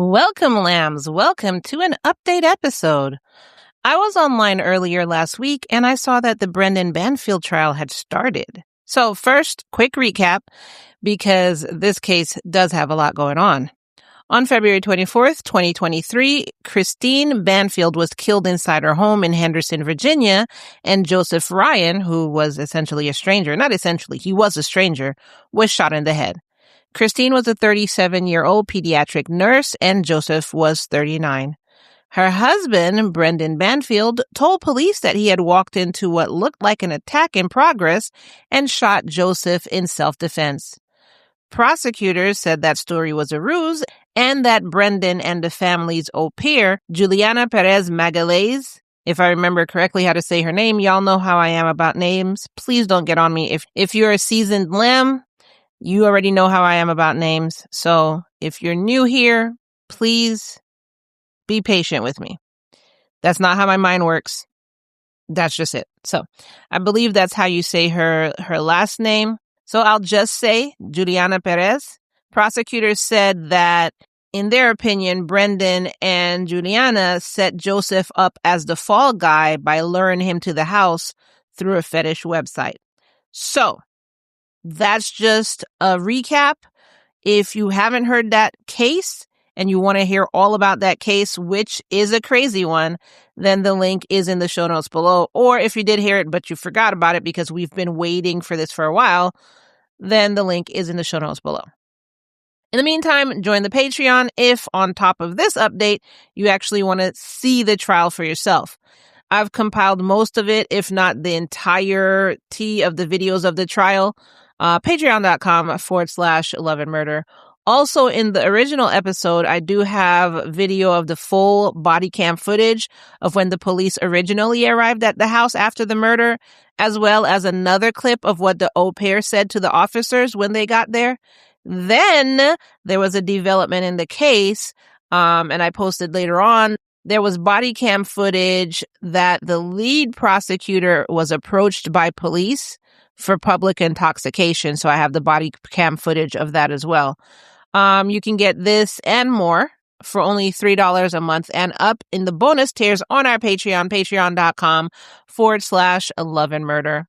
Welcome, lambs. Welcome to an update episode. I was online earlier last week and I saw that the Brendan Banfield trial had started. So first, quick recap, because this case does have a lot going on. On February 24th, 2023, Christine Banfield was killed inside her home in Henderson, Virginia, and Joseph Ryan, who was essentially a stranger, not essentially, he was a stranger, was shot in the head. Christine was a 37-year-old pediatric nurse, and Joseph was 39. Her husband, Brendan Banfield, told police that he had walked into what looked like an attack in progress and shot Joseph in self-defense. Prosecutors said that story was a ruse and that Brendan and the family's au pair, Juliana Perez Magalhaes, if I remember correctly how to say her name, y'all know how I am about names. Please don't get on me. If you're a seasoned lamb, you already know how I am about names. So if you're new here, please be patient with me. That's not how my mind works. That's just it. So I believe that's how you say her last name. So I'll just say Juliana Perez. Prosecutors said that, in their opinion, Brendan and Juliana set Joseph up as the fall guy by luring him to the house through a fetish website. So that's just a recap. If you haven't heard that case and you want to hear all about that case, which is a crazy one, then the link is in the show notes below. Or if you did hear it, but you forgot about it because we've been waiting for this for a while, then the link is in the show notes below. In the meantime, join the Patreon if, on top of this update, you actually want to see the trial for yourself. I've compiled most of it, if not the entirety of the videos of the trial. Patreon.com/loveandmurder. Also, in the original episode, I do have video of the full body cam footage of when the police originally arrived at the house after the murder, as well as another clip of what the au pair said to the officers when they got there. Then there was a development in the case, and I posted later on. There was body cam footage that the lead prosecutor was approached by police for public intoxication. So I have the body cam footage of that as well. You can get this and more for only $3 a month and up in the bonus tiers on our Patreon, patreon.com/loveandmurder.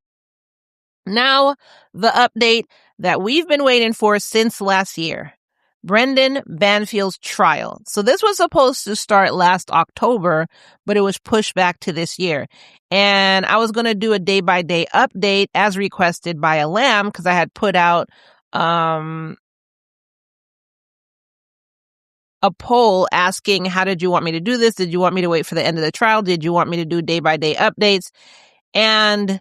Now, the update that we've been waiting for since last year. Brendan Banfield's trial. So this was supposed to start last October, but it was pushed back to this year. And I was going to do a day-by-day update as requested by a lamb because I had put out a poll asking, how did you want me to do this? Did you want me to wait for the end of the trial? Did you want me to do day-by-day updates? And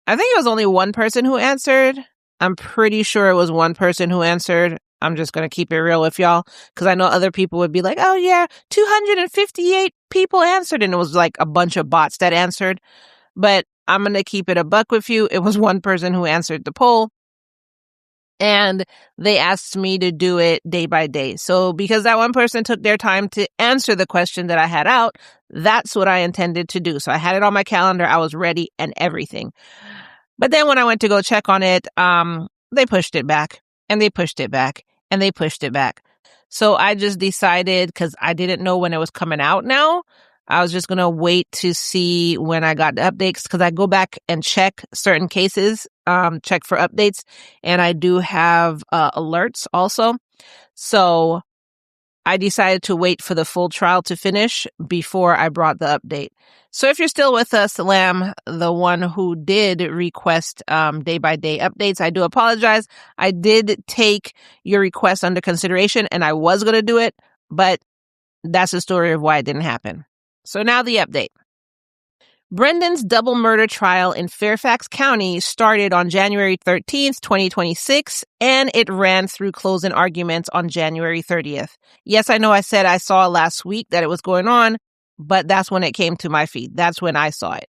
I think it was only one person who answered. I'm pretty sure it was one person who answered. I'm just going to keep it real with y'all because I know other people would be like, oh yeah, 258 people answered. And it was like a bunch of bots that answered. But I'm going to keep it a buck with you. It was one person who answered the poll. And they asked me to do it day by day. So because that one person took their time to answer the question that I had out, that's what I intended to do. So I had it on my calendar. I was ready and everything. But then when I went to go check on it, they pushed it back and they pushed it back and they pushed it back. So I just decided, because I didn't know when it was coming out now, I was just going to wait to see when I got the updates because I go back and check certain cases, check for updates. And I do have alerts also. So I decided to wait for the full trial to finish before I brought the update. So if you're still with us, Lamb, the one who did request day-by-day updates, I do apologize. I did take your request under consideration and I was going to do it, but that's the story of why it didn't happen. So now the update. Brendan's double murder trial in Fairfax County started on January 13th, 2026, and it ran through closing arguments on January 30th. Yes, I know I said I saw last week that it was going on, but that's when it came to my feed. That's when I saw it.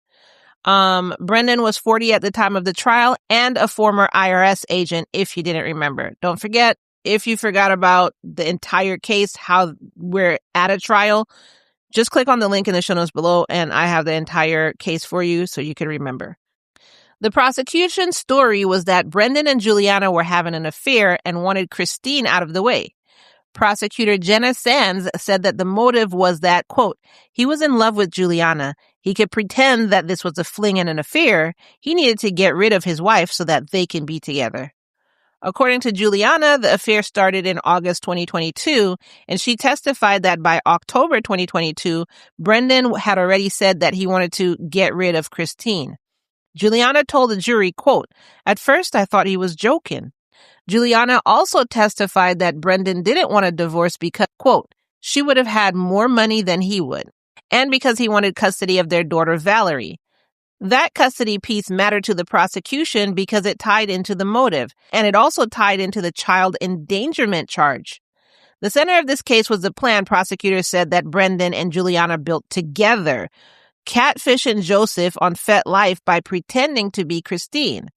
Brendan was 40 at the time of the trial and a former IRS agent, if you didn't remember. Don't forget, if you forgot about the entire case, how we're at a trial, just click on the link in the show notes below and I have the entire case for you so you can remember. The prosecution's story was that Brendan and Juliana were having an affair and wanted Christine out of the way. Prosecutor Jenna Sands said that the motive was that, quote, he was in love with Juliana. He could pretend that this was a fling and an affair. He needed to get rid of his wife so that they can be together. According to Juliana, the affair started in August 2022, and she testified that by October 2022, Brendan had already said that he wanted to get rid of Christine. Juliana told the jury, quote, at first I thought he was joking. Juliana also testified that Brendan didn't want a divorce because, quote, she would have had more money than he would, and because he wanted custody of their daughter, Valerie. That custody piece mattered to the prosecution because it tied into the motive, and it also tied into the child endangerment charge. The center of this case was the plan prosecutors said that Brendan and Juliana built together, catfishing Joseph on FetLife by pretending to be Christine.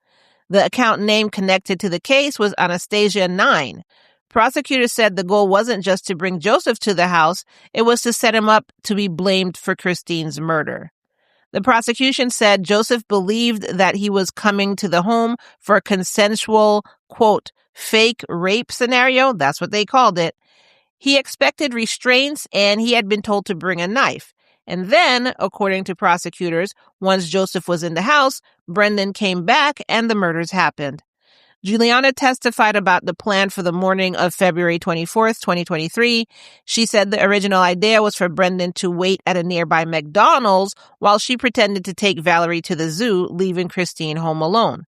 The account name connected to the case was Anastasia9. Prosecutors said the goal wasn't just to bring Joseph to the house, it was to set him up to be blamed for Christine's murder. The prosecution said Joseph believed that he was coming to the home for a consensual, quote, fake rape scenario. That's what they called it. He expected restraints and he had been told to bring a knife. And then, according to prosecutors, once Joseph was in the house, Brendan came back and the murders happened. Juliana testified about the plan for the morning of February 24th, 2023. She said the original idea was for Brendan to wait at a nearby McDonald's while she pretended to take Valerie to the zoo, leaving Christine home alone.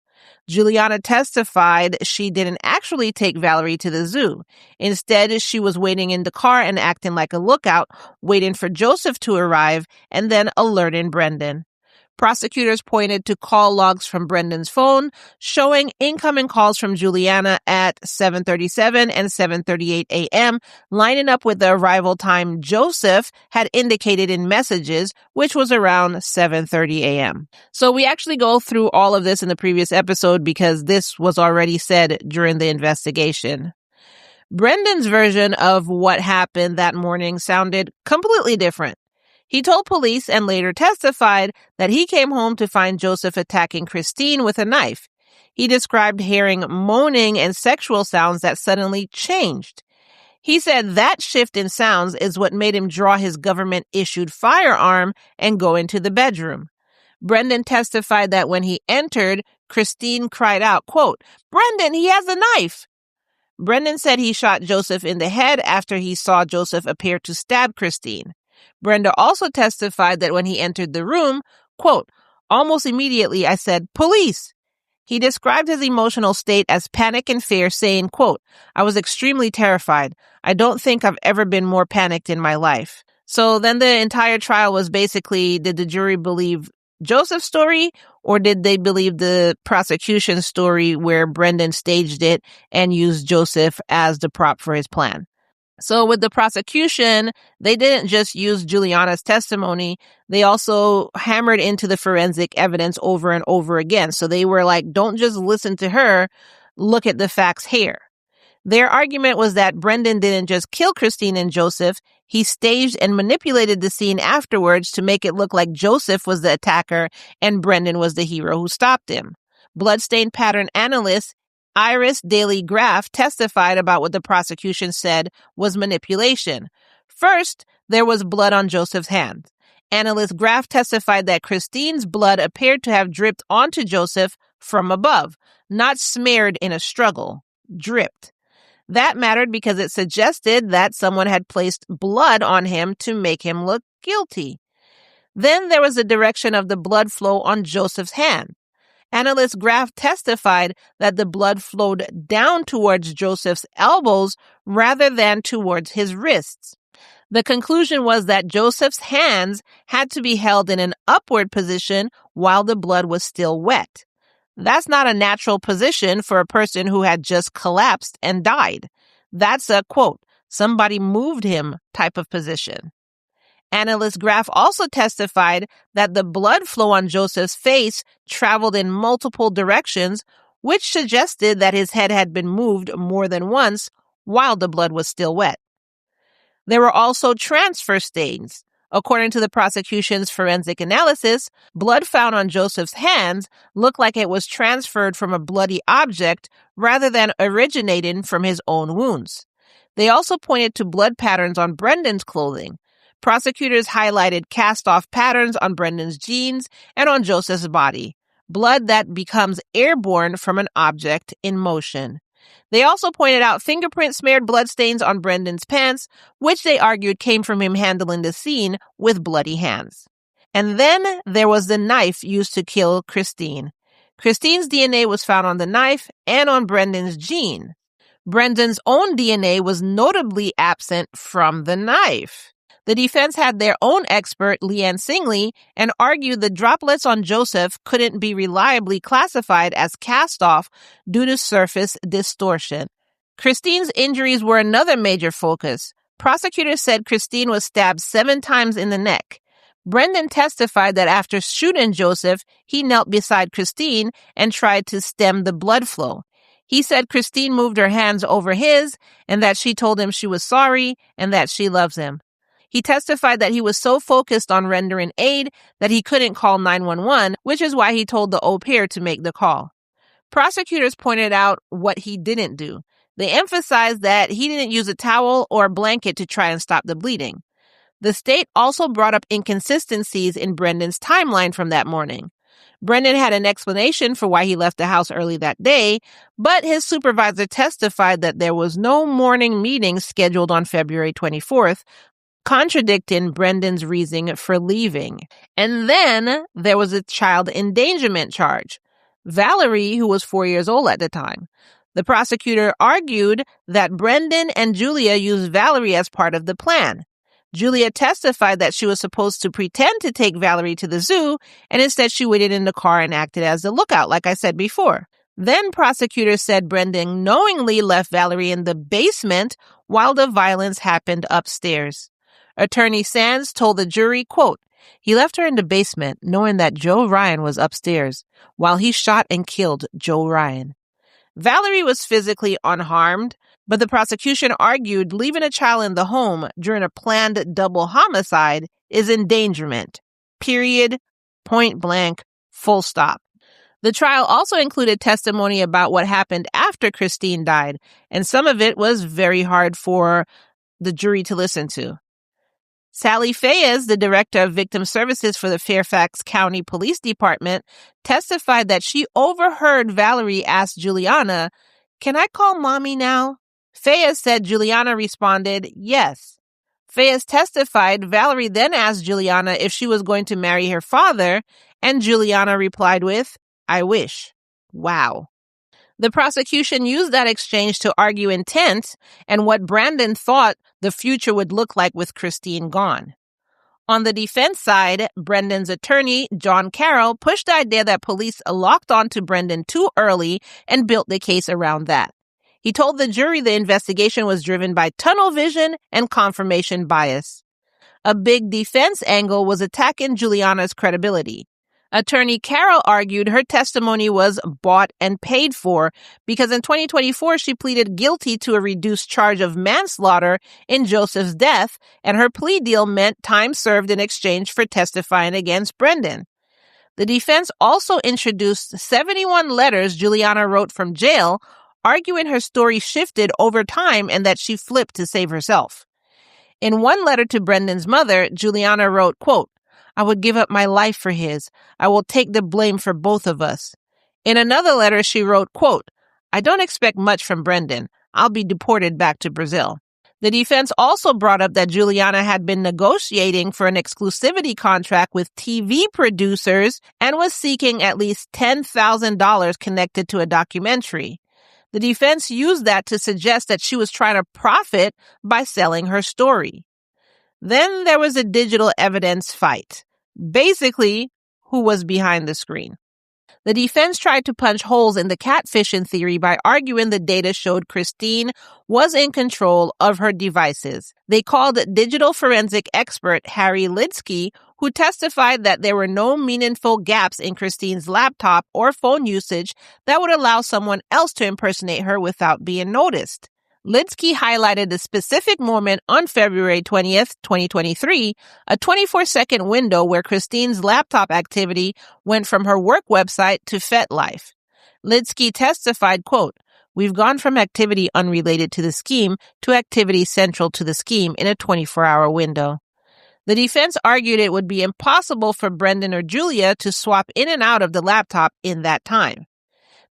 Juliana testified she didn't actually take Valerie to the zoo. Instead, she was waiting in the car and acting like a lookout, waiting for Joseph to arrive and then alerting Brendan. Prosecutors pointed to call logs from Brendan's phone, showing incoming calls from Juliana at 7:37 and 7:38 a.m., lining up with the arrival time Joseph had indicated in messages, which was around 7:30 a.m. So we actually go through all of this in the previous episode because this was already said during the investigation. Brendan's version of what happened that morning sounded completely different. He told police and later testified that he came home to find Joseph attacking Christine with a knife. He described hearing moaning and sexual sounds that suddenly changed. He said that shift in sounds is what made him draw his government-issued firearm and go into the bedroom. Brendan testified that when he entered, Christine cried out, quote, "Brendan, he has a knife!" Brendan said he shot Joseph in the head after he saw Joseph appear to stab Christine. Brenda also testified that when he entered the room, quote, "Almost immediately I said, 'Police!'" He described his emotional state as panic and fear, saying, quote, "I was extremely terrified. I don't think I've ever been more panicked in my life." So then the entire trial was basically, did the jury believe Joseph's story or did they believe the prosecution's story where Brendan staged it and used Joseph as the prop for his plan? So with the prosecution, they didn't just use Juliana's testimony. They also hammered into the forensic evidence over and over again. So they were like, don't just listen to her. Look at the facts here. Their argument was that Brendan didn't just kill Christine and Joseph. He staged and manipulated the scene afterwards to make it look like Joseph was the attacker and Brendan was the hero who stopped him. Bloodstain pattern analyst Iris Daly Graff testified about what the prosecution said was manipulation. First, there was blood on Joseph's hands. Analyst Graff testified that Christine's blood appeared to have dripped onto Joseph from above, not smeared in a struggle, dripped. That mattered because it suggested that someone had placed blood on him to make him look guilty. Then there was the direction of the blood flow on Joseph's hand. Analyst Graff testified that the blood flowed down towards Joseph's elbows rather than towards his wrists. The conclusion was that Joseph's hands had to be held in an upward position while the blood was still wet. That's not a natural position for a person who had just collapsed and died. That's a, quote, "somebody moved him" type of position. Analyst Graff also testified that the blood flow on Joseph's face traveled in multiple directions, which suggested that his head had been moved more than once while the blood was still wet. There were also transfer stains. According to the prosecution's forensic analysis, blood found on Joseph's hands looked like it was transferred from a bloody object rather than originating from his own wounds. They also pointed to blood patterns on Brendan's clothing. Prosecutors highlighted cast-off patterns on Brendan's jeans and on Joseph's body, blood that becomes airborne from an object in motion. They also pointed out fingerprint-smeared bloodstains on Brendan's pants, which they argued came from him handling the scene with bloody hands. And then there was the knife used to kill Christine. Christine's DNA was found on the knife and on Brendan's jean. Brendan's own DNA was notably absent from the knife. The defense had their own expert, Leanne Singley, and argued the droplets on Joseph couldn't be reliably classified as cast-off due to surface distortion. Christine's injuries were another major focus. Prosecutors said Christine was stabbed 7 times in the neck. Brendan testified that after shooting Joseph, he knelt beside Christine and tried to stem the blood flow. He said Christine moved her hands over his and that she told him she was sorry and that she loves him. He testified that he was so focused on rendering aid that he couldn't call 911, which is why he told the au pair to make the call. Prosecutors pointed out what he didn't do. They emphasized that he didn't use a towel or a blanket to try and stop the bleeding. The state also brought up inconsistencies in Brendan's timeline from that morning. Brendan had an explanation for why he left the house early that day, but his supervisor testified that there was no morning meeting scheduled on February 24th, contradicting Brendan's reason for leaving. And then there was a child endangerment charge. Valerie, who was 4 years old at the time. The prosecutor argued that Brendan and Julia used Valerie as part of the plan. Julia testified that she was supposed to pretend to take Valerie to the zoo, and instead she waited in the car and acted as the lookout, like I said before. Then prosecutors said Brendan knowingly left Valerie in the basement while the violence happened upstairs. Attorney Sands told the jury, quote, "He left her in the basement knowing that Joe Ryan was upstairs while he shot and killed Joe Ryan." Valerie was physically unharmed, but the prosecution argued leaving a child in the home during a planned double homicide is endangerment. Period. Point blank. Full stop. The trial also included testimony about what happened after Christine died, and some of it was very hard for the jury to listen to. Sally Fayez, the director of victim services for the Fairfax County Police Department, testified that she overheard Valerie ask Juliana, "Can I call mommy now?" Fayez said Juliana responded, "Yes." Fayez testified Valerie then asked Juliana if she was going to marry her father, and Juliana replied with, "I wish." Wow. The prosecution used that exchange to argue intent and what Brendan thought the future would look like with Christine gone. On the defense side, Brendan's attorney, John Carroll, pushed the idea that police locked onto Brendan too early and built the case around that. He told the jury the investigation was driven by tunnel vision and confirmation bias. A big defense angle was attacking Juliana's credibility. Attorney Carroll argued her testimony was bought and paid for because in 2024 she pleaded guilty to a reduced charge of manslaughter in Joseph's death, and her plea deal meant time served in exchange for testifying against Brendan. The defense also introduced 71 letters Juliana wrote from jail, arguing her story shifted over time and that she flipped to save herself. In one letter to Brendan's mother, Juliana wrote, quote, "I would give up my life for his. I will take the blame for both of us." In another letter, she wrote, quote, "I don't expect much from Brendan. I'll be deported back to Brazil." The defense also brought up that Juliana had been negotiating for an exclusivity contract with TV producers and was seeking at least $10,000 connected to a documentary. The defense used that to suggest that she was trying to profit by selling her story. Then there was a digital evidence fight. Basically, who was behind the screen? The defense tried to punch holes in the catfishing theory by arguing the data showed Christine was in control of her devices. They called digital forensic expert Harry Lidsky, who testified that there were no meaningful gaps in Christine's laptop or phone usage that would allow someone else to impersonate her without being noticed. Lidsky highlighted a specific moment on February 20th, 2023, a 24-second window where Christine's laptop activity went from her work website to FetLife. Lidsky testified, quote, We've gone from activity unrelated to the scheme to activity central to the scheme in a 24-hour window. The defense argued it would be impossible for Brendan or Julia to swap in and out of the laptop in that time.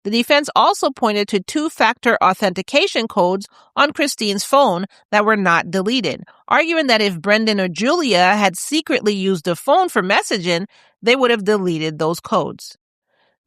The defense also pointed to two-factor authentication codes on Christine's phone that were not deleted, arguing that if Brendan or Julia had secretly used the phone for messaging, they would have deleted those codes.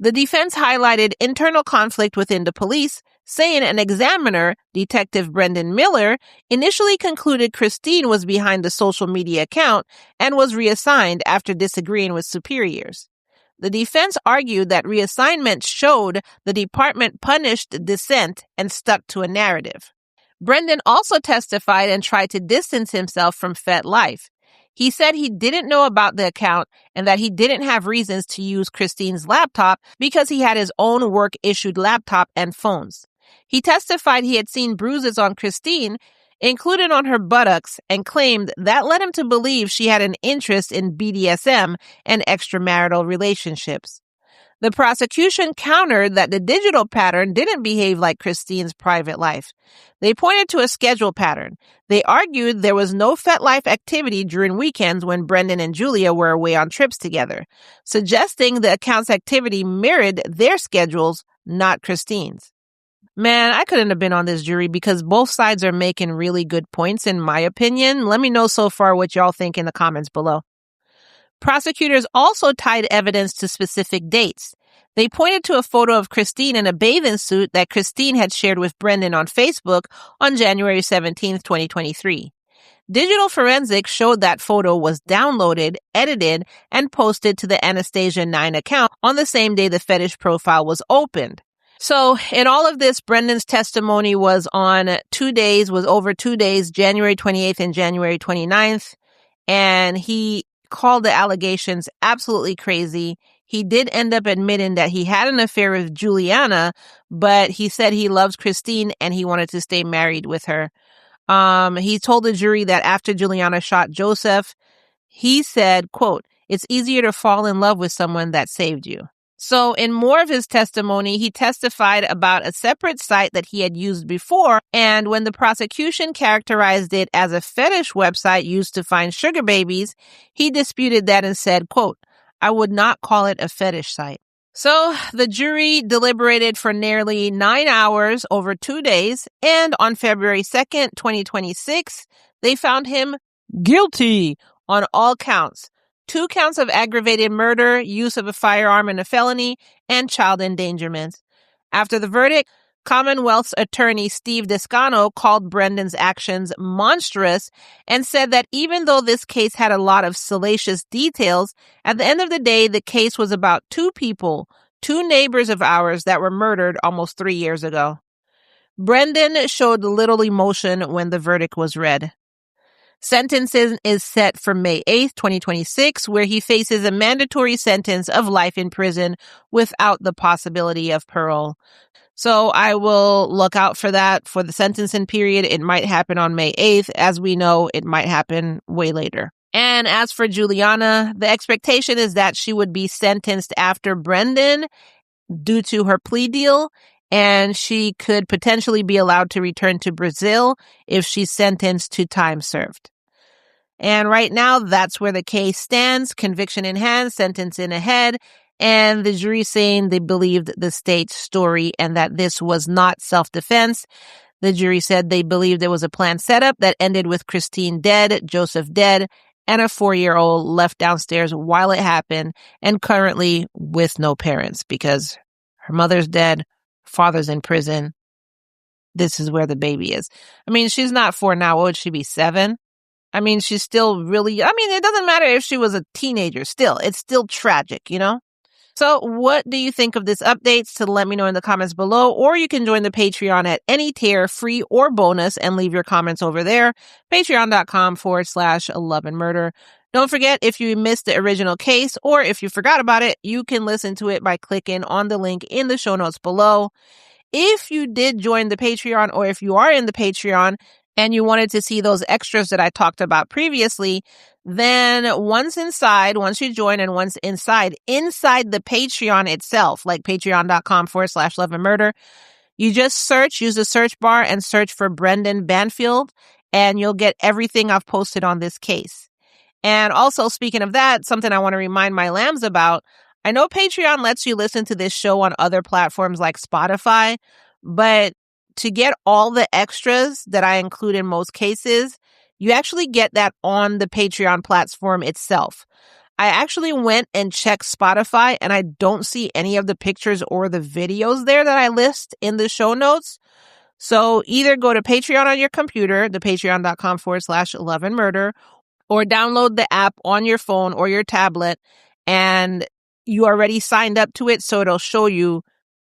The defense highlighted internal conflict within the police, saying an examiner, Detective Brendan Miller, initially concluded Christine was behind the social media account and was reassigned after disagreeing with superiors. The defense argued that reassignment showed the department punished dissent and stuck to a narrative. Brendan also testified and tried to distance himself from FetLife. He said he didn't know about the account and that he didn't have reasons to use Christine's laptop because he had his own work-issued laptop and phones. He testified he had seen bruises on Christine, including on her buttocks, and claimed that led him to believe she had an interest in BDSM and extramarital relationships. The prosecution countered that the digital pattern didn't behave like Christine's private life. They pointed to a schedule pattern. They argued there was no FetLife activity during weekends when Brendan and Julia were away on trips together, suggesting the account's activity mirrored their schedules, not Christine's. Man, I couldn't have been on this jury because both sides are making really good points, in my opinion. Let me know so far what y'all think in the comments below. Prosecutors also tied evidence to specific dates. They pointed to a photo of Christine in a bathing suit that Christine had shared with Brendan on Facebook on January 17, 2023. Digital forensics showed that photo was downloaded, edited, and posted to the Anastasia 9 account on the same day the fetish profile was opened. So in all of this, Brendan's testimony was over 2 days, January 28th and January 29th, and he called the allegations absolutely crazy. He did end up admitting that he had an affair with Juliana, but he said he loves Christine and he wanted to stay married with her. He told the jury that after Juliana shot Joseph, he said, quote, "It's easier to fall in love with someone that saved you." So in more of his testimony, he testified about a separate site that he had used before, and when the prosecution characterized it as a fetish website used to find sugar babies, he disputed that and said, quote, "I would not call it a fetish site." So the jury deliberated for nearly 9 hours over 2 days, and on February 2nd, 2026, they found him guilty on all counts. 2 counts of aggravated murder, use of a firearm in a felony, and child endangerment. After the verdict, Commonwealth's attorney Steve Descano called Brendan's actions monstrous and said that even though this case had a lot of salacious details, at the end of the day, the case was about 2 people, 2 neighbors of ours that were murdered almost 3 years ago. Brendan showed little emotion when the verdict was read. Sentencing is set for May 8th, 2026, where he faces a mandatory sentence of life in prison without the possibility of parole. So I will look out for that for the sentencing period. It might happen on May 8th. As we know, it might happen way later. And as for Juliana, the expectation is that she would be sentenced after Brendan due to her plea deal, and she could potentially be allowed to return to Brazil if she's sentenced to time served. And right now, that's where the case stands. Conviction in hand, sentence in ahead, and the jury saying they believed the state's story and that this was not self-defense. The jury said they believed there was a planned setup that ended with Christine dead, Joseph dead, and a 4-year-old left downstairs while it happened, and currently with no parents because her mother's dead, father's in prison. This is where the baby is. I mean, she's not 4 now. What would she be, 7? I mean, she's still really, it doesn't matter if she was a teenager still. It's still tragic, you know? So what do you think of this updates? To let me know in the comments below, or you can join the Patreon at any tier, free or bonus, and leave your comments over there. Patreon.com/loveandmurder. Don't forget, if you missed the original case or if you forgot about it, you can listen to it by clicking on the link in the show notes below. If you did join the Patreon, or if you are in the Patreon and you wanted to see those extras that I talked about previously, then once you join and once inside the Patreon itself, like patreon.com/loveandmurder, You just use the search bar and search for Brendan Banfield, and you'll get everything I've posted on this case. And also, speaking of that, something I want to remind my lambs about, I know Patreon lets you listen to this show on other platforms like Spotify, but to get all the extras that I include in most cases, you actually get that on the Patreon platform itself. I actually went and checked Spotify, and I don't see any of the pictures or the videos there that I list in the show notes. So either go to Patreon on your computer, the patreon.com/loveandmurder, or download the app on your phone or your tablet, and you already signed up to it, so it'll show you,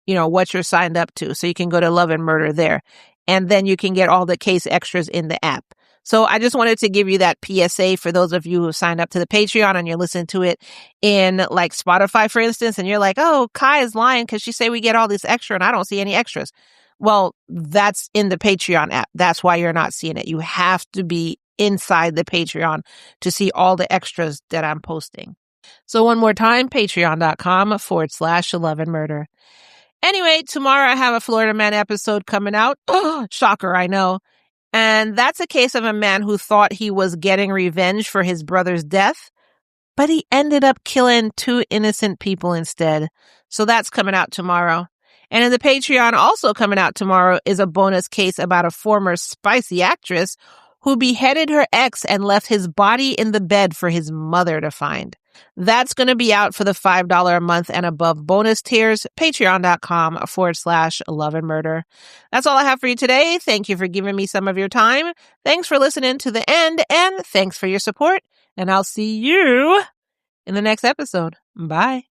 what you're signed up to. So you can go to Love and Murder there, and then you can get all the case extras in the app. So I just wanted to give you that PSA for those of you who signed up to the Patreon and you're listening to it in like Spotify, for instance, and you're like, oh, Kai is lying because she say we get all this extra and I don't see any extras. Well, that's in the Patreon app. That's why you're not seeing it. You have to be inside the Patreon to see all the extras that I'm posting. So one more time, patreon.com/loveandmurder. Anyway, tomorrow I have a Florida Man episode coming out. Oh, shocker, I know. And that's a case of a man who thought he was getting revenge for his brother's death, but he ended up killing 2 innocent people instead. So that's coming out tomorrow. And in the Patreon, also coming out tomorrow, is a bonus case about a former spicy actress who beheaded her ex and left his body in the bed for his mother to find. That's going to be out for the $5 a month and above bonus tiers, patreon.com/loveandmurder. That's all I have for you today. Thank you for giving me some of your time. Thanks for listening to the end, and thanks for your support. And I'll see you in the next episode. Bye.